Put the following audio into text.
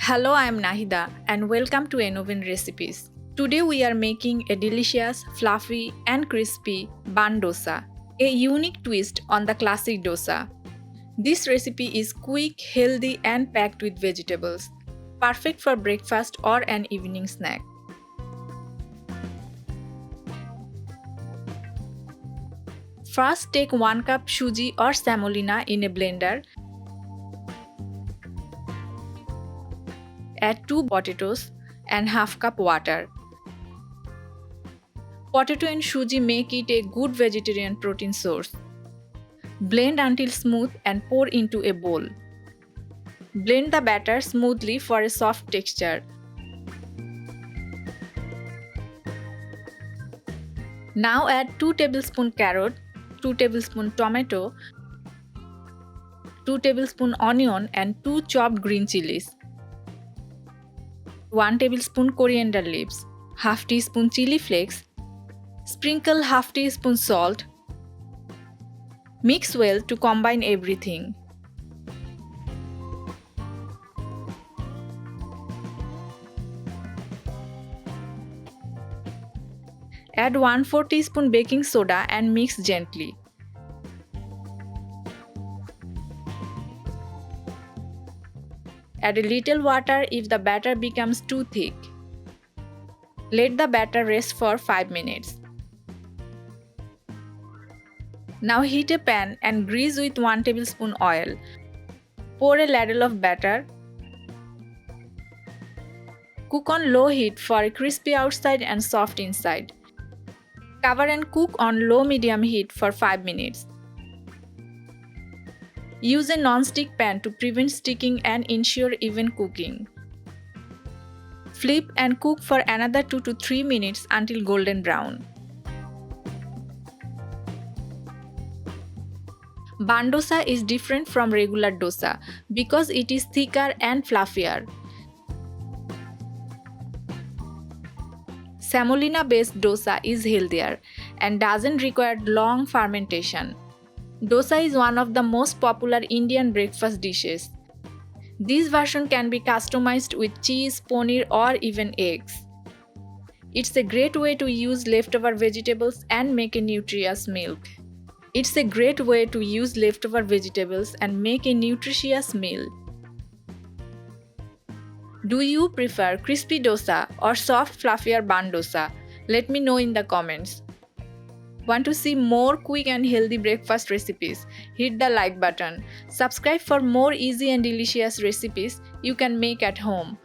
Hello, I am Nahida and welcome to Enovin Recipes. Today we are making a delicious, fluffy and crispy bun dosa, a unique twist on the classic dosa. This recipe is quick, healthy and packed with vegetables, perfect for breakfast or an evening snack. First, take 1 cup suji or semolina in a blender. Add 2 potatoes and half cup water. Potato and suji make it a good vegetarian protein source. Blend until smooth and pour into a bowl. Blend the batter smoothly for a soft texture. Now add 2 tablespoons carrot, 2 tablespoons tomato, 2 tablespoons onion and 2 chopped green chilies. 1 tablespoon coriander leaves, half teaspoon chili flakes, sprinkle half teaspoon salt. Mix well to combine everything. Add 1/4 teaspoon baking soda and mix gently. Add a little water if the batter becomes too thick. Let the batter rest for 5 minutes. Now heat a pan and grease with 1 tablespoon oil. Pour a ladle of batter. Cook on low heat for a crispy outside and soft inside. Cover and cook on low-medium heat for 5 minutes. Use a non-stick pan to prevent sticking and ensure even cooking. Flip and cook for another 2 to 3 minutes until golden brown. Bun dosa is different from regular dosa because it is thicker and fluffier. Semolina-based dosa is healthier and doesn't require long fermentation. Dosa is one of the most popular Indian breakfast dishes. This version can be customized with cheese, paneer or even eggs. It's a great way to use leftover vegetables and make a nutritious meal. Do you prefer crispy dosa or soft, fluffier bun dosa? Let me know in the comments. Want to see more quick and healthy breakfast recipes? Hit the like button. Subscribe for more easy and delicious recipes you can make at home.